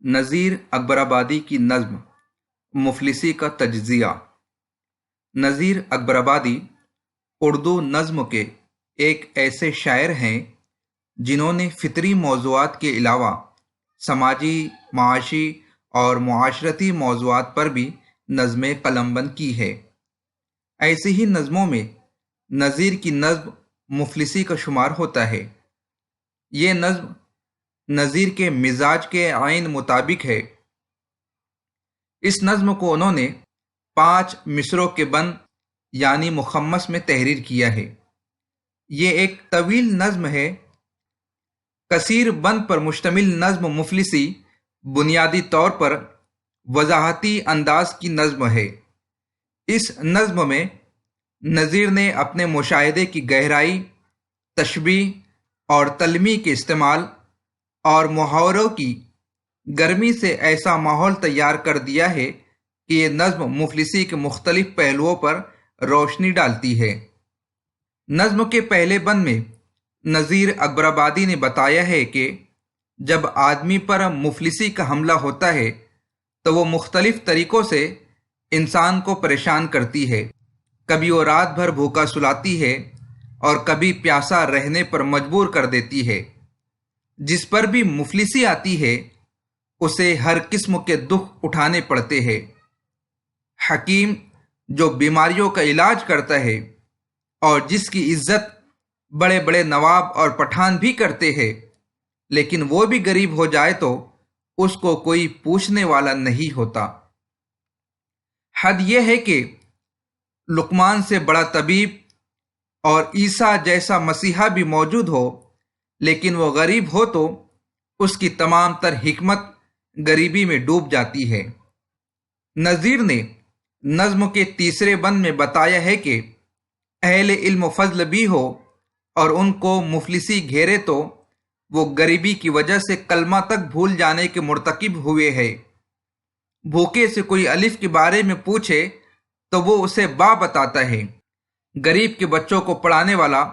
نذیر اکبرآبادی کی نظم مفلسی کا تجزیہ۔ نذیر اکبرآبادی اردو نظم کے ایک ایسے شاعر ہیں جنہوں نے فطری موضوعات کے علاوہ سماجی، معاشی اور معاشرتی موضوعات پر بھی نظمیں قلم بند کی ہے۔ ایسی ہی نظموں میں نذیر کی نظم مفلسی کا شمار ہوتا ہے۔ یہ نظم نذیر کے مزاج کے عین مطابق ہے۔ اس نظم کو انہوں نے 5 مصرعوں کے بند یعنی مخمس میں تحریر کیا ہے۔ یہ ایک طویل نظم ہے۔ کثیر بند پر مشتمل نظم مفلسی بنیادی طور پر وضاحتی انداز کی نظم ہے۔ اس نظم میں نذیر نے اپنے مشاہدے کی گہرائی، تشبیہ اور تلمیح کے استعمال اور محاوروں کی گرمی سے ایسا ماحول تیار کر دیا ہے کہ یہ نظم مفلسی کے مختلف پہلوؤں پر روشنی ڈالتی ہے۔ نظم کے پہلے بند میں نذیر اکبرآبادی نے بتایا ہے کہ جب آدمی پر مفلسی کا حملہ ہوتا ہے تو وہ مختلف طریقوں سے انسان کو پریشان کرتی ہے۔ کبھی وہ رات بھر بھوکا سلاتی ہے اور کبھی پیاسا رہنے پر مجبور کر دیتی ہے۔ جس پر بھی مفلسی آتی ہے اسے ہر قسم کے دکھ اٹھانے پڑتے ہیں۔ حکیم جو بیماریوں کا علاج کرتا ہے اور جس کی عزت بڑے بڑے نواب اور پٹھان بھی کرتے ہیں، لیکن وہ بھی غریب ہو جائے تو اس کو کوئی پوچھنے والا نہیں ہوتا۔ حد یہ ہے کہ لقمان سے بڑا طبیب اور عیسیٰ جیسا مسیحا بھی موجود ہو، لیکن وہ غریب ہو تو اس کی تمام تر حکمت غریبی میں ڈوب جاتی ہے۔ نذیر نے نظم کے تیسرے بند میں بتایا ہے کہ اہل علم و فضل بھی ہو اور ان کو مفلسی گھیرے تو وہ غریبی کی وجہ سے کلمہ تک بھول جانے کے مرتکب ہوئے ہیں۔ بھوکے سے کوئی الف کے بارے میں پوچھے تو وہ اسے با بتاتا ہے۔ غریب کے بچوں کو پڑھانے والا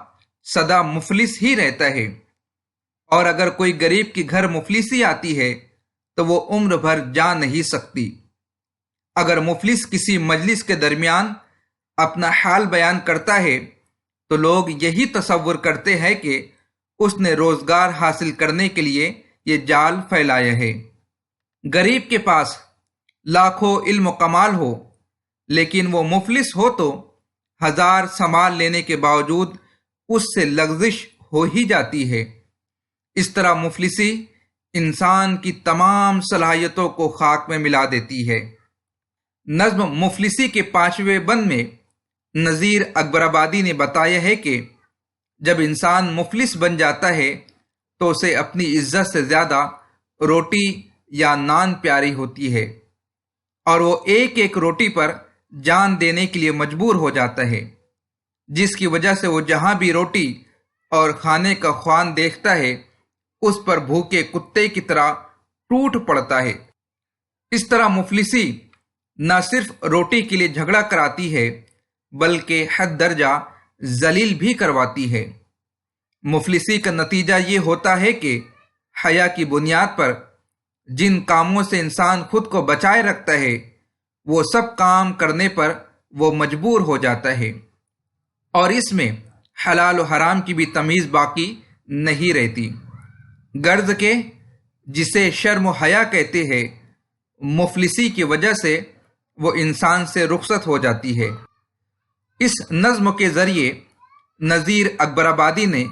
سدا مفلس ہی رہتا ہے، اور اگر کوئی غریب کے گھر مفلسی آتی ہے تو وہ عمر بھر جا نہیں سکتی۔ اگر مفلس کسی مجلس کے درمیان اپنا حال بیان کرتا ہے تو لوگ یہی تصور کرتے ہیں کہ اس نے روزگار حاصل کرنے کے لیے یہ جال پھیلایا ہے۔ غریب کے پاس لاکھوں علم و کمال ہو لیکن وہ مفلس ہو تو 1000 سنبھال لینے کے باوجود اس سے لغزش ہو ہی جاتی ہے۔ اس طرح مفلسی انسان کی تمام صلاحیتوں کو خاک میں ملا دیتی ہے۔ نظم مفلسی کے 5ویں بند میں نذیر اکبرآبادی نے بتایا ہے کہ جب انسان مفلس بن جاتا ہے تو اسے اپنی عزت سے زیادہ روٹی یا نان پیاری ہوتی ہے، اور وہ ایک ایک روٹی پر جان دینے کے لیے مجبور ہو جاتا ہے، جس کی وجہ سے وہ جہاں بھی روٹی اور کھانے کا خوان دیکھتا ہے اس پر بھوکے کتے کی طرح ٹوٹ پڑتا ہے۔ اس طرح مفلسی نہ صرف روٹی کے لیے جھگڑا کراتی ہے بلکہ حد درجہ ذلیل بھی کرواتی ہے۔ مفلسی کا نتیجہ یہ ہوتا ہے کہ حیا کی بنیاد پر جن کاموں سے انسان خود کو بچائے رکھتا ہے وہ سب کام کرنے پر وہ مجبور ہو جاتا ہے، اور اس میں حلال و حرام کی بھی تمیز باقی نہیں رہتی۔ غرض کے جسے شرم و حیا کہتے ہیں، مفلسی کی وجہ سے وہ انسان سے رخصت ہو جاتی ہے۔ اس نظم کے ذریعے نذیر اکبرآبادی نے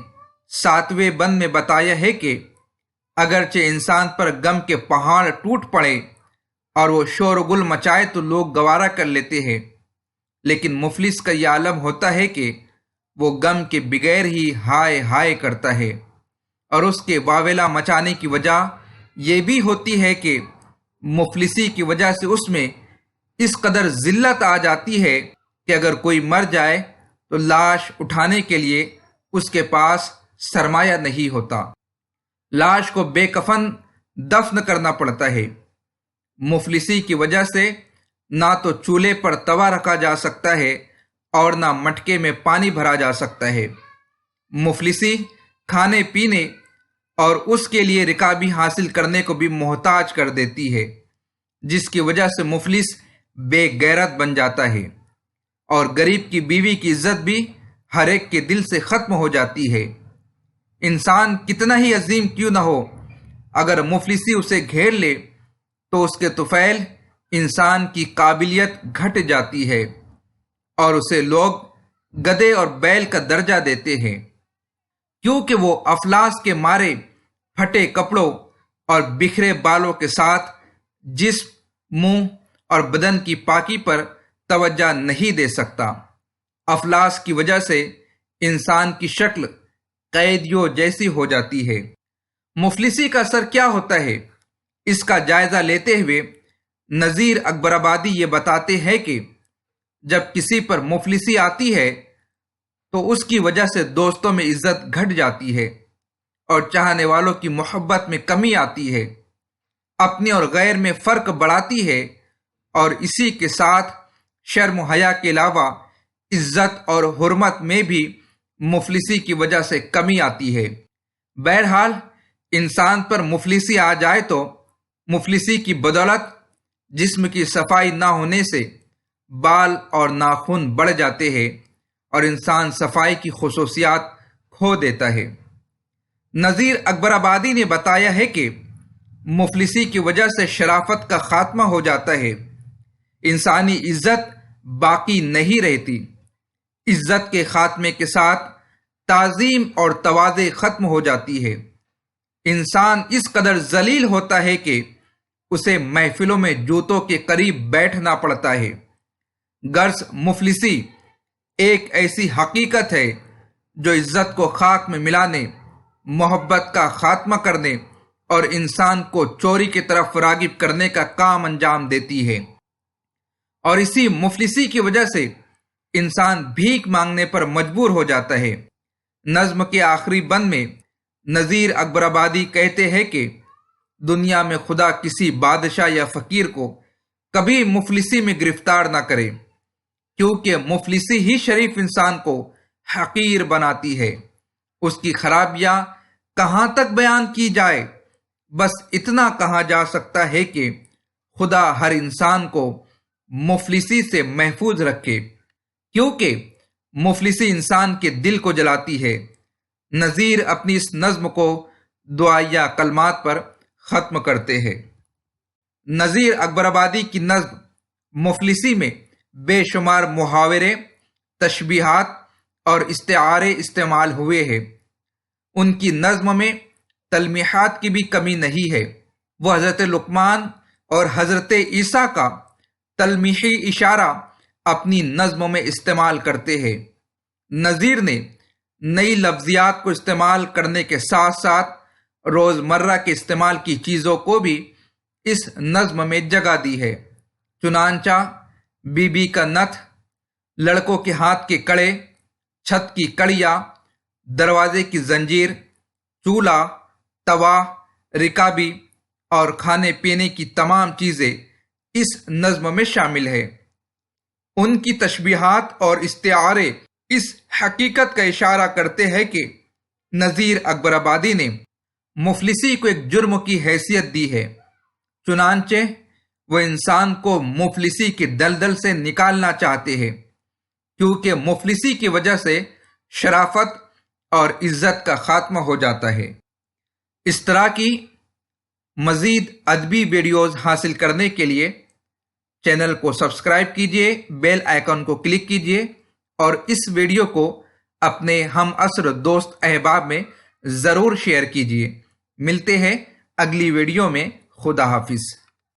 7ویں بند میں بتایا ہے کہ اگرچہ انسان پر غم کے پہاڑ ٹوٹ پڑے اور وہ شور و گل مچائے تو لوگ گوارا کر لیتے ہیں، لیکن مفلس کا یہ عالم ہوتا ہے کہ وہ غم کے بغیر ہی ہائے ہائے کرتا ہے، اور اس کے واویلا مچانے کی وجہ یہ بھی ہوتی ہے کہ مفلسی کی وجہ سے اس میں اس قدر ذلت آ جاتی ہے کہ اگر کوئی مر جائے تو لاش اٹھانے کے لیے اس کے پاس سرمایہ نہیں ہوتا، لاش کو بے کفن دفن کرنا پڑتا ہے۔ مفلسی کی وجہ سے نہ تو چولہے پر توا رکھا جا سکتا ہے اور نہ مٹکے میں پانی بھرا جا سکتا ہے۔ مفلسی کھانے پینے اور اس کے لیے رکابی حاصل کرنے کو بھی محتاج کر دیتی ہے، جس کی وجہ سے مفلس بے غیرت بن جاتا ہے، اور غریب کی بیوی کی عزت بھی ہر ایک کے دل سے ختم ہو جاتی ہے۔ انسان کتنا ہی عظیم کیوں نہ ہو، اگر مفلسی اسے گھیر لے تو اس کے طفیل انسان کی قابلیت گھٹ جاتی ہے، اور اسے لوگ گدھے اور بیل کا درجہ دیتے ہیں، کیونکہ وہ افلاس کے مارے پھٹے کپڑوں اور بکھرے بالوں کے ساتھ جسم، منہ اور بدن کی پاکی پر توجہ نہیں دے سکتا۔ افلاس کی وجہ سے انسان کی شکل قیدیوں جیسی ہو جاتی ہے۔ مفلسی کا اثر کیا ہوتا ہے، اس کا جائزہ لیتے ہوئے نذیر اکبر آبادی یہ بتاتے ہیں کہ جب کسی پر مفلسی آتی ہے تو اس کی وجہ سے دوستوں میں عزت گھٹ جاتی ہے اور چاہنے والوں کی محبت میں کمی آتی ہے، اپنے اور غیر میں فرق بڑھاتی ہے، اور اسی کے ساتھ شرم و حیا کے علاوہ عزت اور حرمت میں بھی مفلسی کی وجہ سے کمی آتی ہے۔ بہرحال انسان پر مفلسی آ جائے تو مفلسی کی بدولت جسم کی صفائی نہ ہونے سے بال اور ناخن بڑھ جاتے ہیں اور انسان صفائی کی خصوصیات کھو دیتا ہے۔ نذیر اکبر آبادی نے بتایا ہے کہ مفلسی کی وجہ سے شرافت کا خاتمہ ہو جاتا ہے، انسانی عزت باقی نہیں رہتی۔ عزت کے خاتمے کے ساتھ تعظیم اور تواضع ختم ہو جاتی ہے، انسان اس قدر ذلیل ہوتا ہے کہ اسے محفلوں میں جوتوں کے قریب بیٹھنا پڑتا ہے۔ غرض مفلسی ایک ایسی حقیقت ہے جو عزت کو خاک میں ملانے، محبت کا خاتمہ کرنے اور انسان کو چوری کی طرف راغب کرنے کا کام انجام دیتی ہے، اور اسی مفلسی کی وجہ سے انسان بھیک مانگنے پر مجبور ہو جاتا ہے۔ نظم کے آخری بند میں نذیر اکبر آبادی کہتے ہیں کہ دنیا میں خدا کسی بادشاہ یا فقیر کو کبھی مفلسی میں گرفتار نہ کرے، کیونکہ مفلسی ہی شریف انسان کو حقیر بناتی ہے۔ اس کی خرابیاں کہاں تک بیان کی جائے، بس اتنا کہا جا سکتا ہے کہ خدا ہر انسان کو مفلسی سے محفوظ رکھے، کیونکہ مفلسی انسان کے دل کو جلاتی ہے۔ نذیر اپنی اس نظم کو دعائیہ کلمات پر ختم کرتے ہیں۔ نذیر اکبر آبادی کی نظم مفلسی میں بے شمار محاورے، تشبیہات اور استعارے استعمال ہوئے ہیں۔ ان کی نظم میں تلمیحات کی بھی کمی نہیں ہے۔ وہ حضرت لقمان اور حضرت عیسیٰ کا تلمیحی اشارہ اپنی نظم میں استعمال کرتے ہیں۔ نذیر نے نئی لفظیات کو استعمال کرنے کے ساتھ ساتھ روزمرہ کے استعمال کی چیزوں کو بھی اس نظم میں جگہ دی ہے۔ چنانچہ بی بی کا نتھ، لڑکوں کے ہاتھ کے کڑے، چھت کی کڑیاں، دروازے کی زنجیر، چولہا، توا، رکابی اور کھانے پینے کی تمام چیزیں اس نظم میں شامل ہے۔ ان کی تشبیہات اور استعارے اس حقیقت کا اشارہ کرتے ہیں کہ نذیر اکبر آبادی نے مفلسی کو ایک جرم کی حیثیت دی ہے، چنانچہ وہ انسان کو مفلسی کے دلدل سے نکالنا چاہتے ہیں، کیونکہ مفلسی کی وجہ سے شرافت اور عزت کا خاتمہ ہو جاتا ہے۔ اس طرح کی مزید ادبی ویڈیوز حاصل کرنے کے لیے چینل کو سبسکرائب کیجیے، بیل آئیکن کو کلک کیجیے اور اس ویڈیو کو اپنے ہم عصر دوست احباب میں ضرور شیئر کیجیے۔ ملتے ہیں اگلی ویڈیو میں۔ خدا حافظ۔